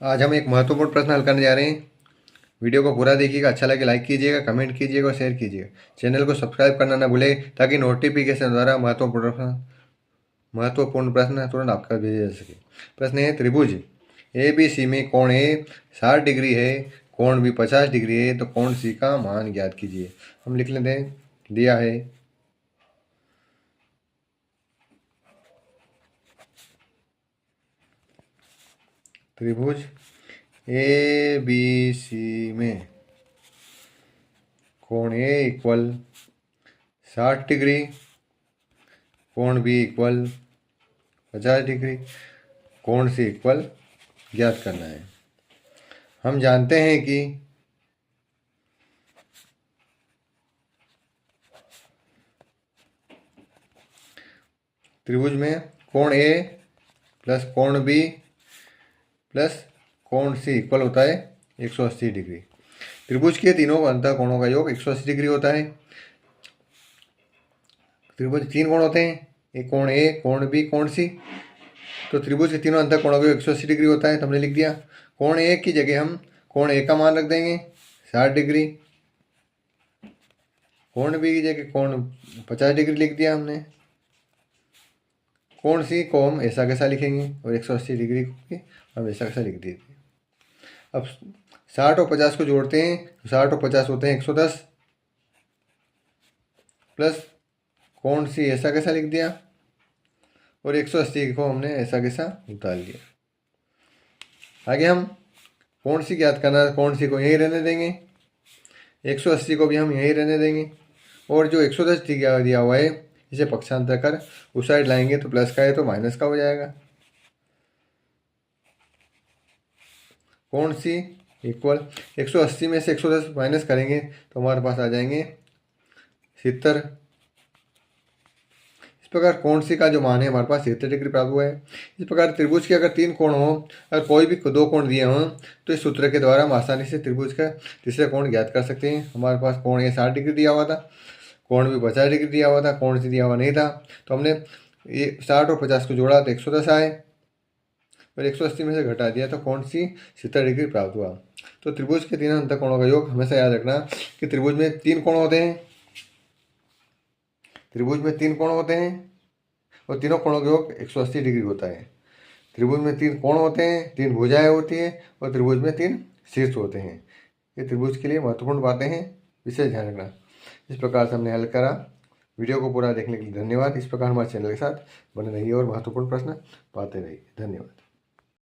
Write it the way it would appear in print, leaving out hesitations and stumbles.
आज हम एक महत्वपूर्ण प्रश्न हल करने जा रहे हैं। वीडियो को पूरा देखिएगा, अच्छा लगे लाइक कीजिएगा, कमेंट कीजिएगा और शेयर कीजिएगा। चैनल को सब्सक्राइब करना ना भूलें ताकि नोटिफिकेशन द्वारा महत्वपूर्ण प्रश्न तुरंत आपका भेजा जा सके। प्रश्न है, त्रिभुज ए बी सी में कोण ए 60 डिग्री है, कोण बी 50 डिग्री है, तो कोण सी का मान ज्ञात कीजिए। हम लिख लेते हैं, दिया है त्रिभुज ए बी सी में कोण ए इक्वल 60 डिग्री, कोण बी इक्वल 50 डिग्री, कोण सी इक्वल ज्ञात करना है। हम जानते हैं कि त्रिभुज में कोण ए प्लस कोण बी प्लस कोण सी इक्वल होता है 180 डिग्री। त्रिभुज के तीनों अंतः कोणों का योग 180 डिग्री होता है। त्रिभुज तीन कोण होते हैं, एक कोण ए, कोण बी, कोण सी। तो त्रिभुज के तीनों अंतः कोणों का योग 180 डिग्री होता है। तो हमने लिख दिया, कोण ए की जगह हम कोण ए का मान रख देंगे 60 डिग्री, कोण बी की जगह कोण 50 डिग्री लिख दिया हमने, कोण सी को हम ऐसा कैसा लिखेंगे और 180 डिग्री को हम ऐसा कैसा लिख दिए। अब 60 और 50 को जोड़ते हैं तो 60 और 50 होते हैं 110, प्लस कोण सी ऐसा कैसा लिख दिया और 180 को हमने ऐसा कैसा निकाल दिया। आगे हम कोण सी ज्ञात करना है, कोण सी को यहीं रहने देंगे, 180 को भी हम यहीं रहने देंगे, और जो 110 दिया हुआ है इसे पक्षांतर कर उस साइड लाएंगे तो प्लस का है तो माइनस का हो जाएगा। कोण सी इक्वल 180 में से 110 माइनस करेंगे तो हमारे पास आ जाएंगे 70। इस प्रकार कोण सी का जो मान है हमारे पास 70 डिग्री प्राप्त हुआ है। इस प्रकार त्रिभुज के अगर तीन कोण हो, अगर कोई भी दो कोण दिए हों, तो इस सूत्र के द्वारा हम आसानी से त्रिभुज का तीसरा कोण ज्ञात कर सकते हैं। हमारे पास कोण ए 60 डिग्री दिया हुआ था, कोण भी 50 डिग्री दिया हुआ था, कोण सी दिया हुआ नहीं था। तो हमने ये 60 और 50 को जोड़ा तो 110 आए और 180 में से घटा दिया तो कोण सी 70 डिग्री प्राप्त हुआ। तो त्रिभुज के तीन अंतः कोणों का योग हमेशा याद रखना कि त्रिभुज में तीन कोण होते हैं, त्रिभुज में तीन कोण होते हैं और तीनों कोणों का योग 180 डिग्री होता है। त्रिभुज में तीन कोण होते हैं, तीन भुजाएं होती हैं और त्रिभुज में तीन शीर्ष होते हैं। ये त्रिभुज के लिए महत्वपूर्ण बातें हैं, विशेष ध्यान रखना। इस प्रकार से हमने हल करा। वीडियो को पूरा देखने के लिए धन्यवाद। इस प्रकार हमारे चैनल के साथ बने रहिए और महत्वपूर्ण प्रश्न पाते रहिए। धन्यवाद।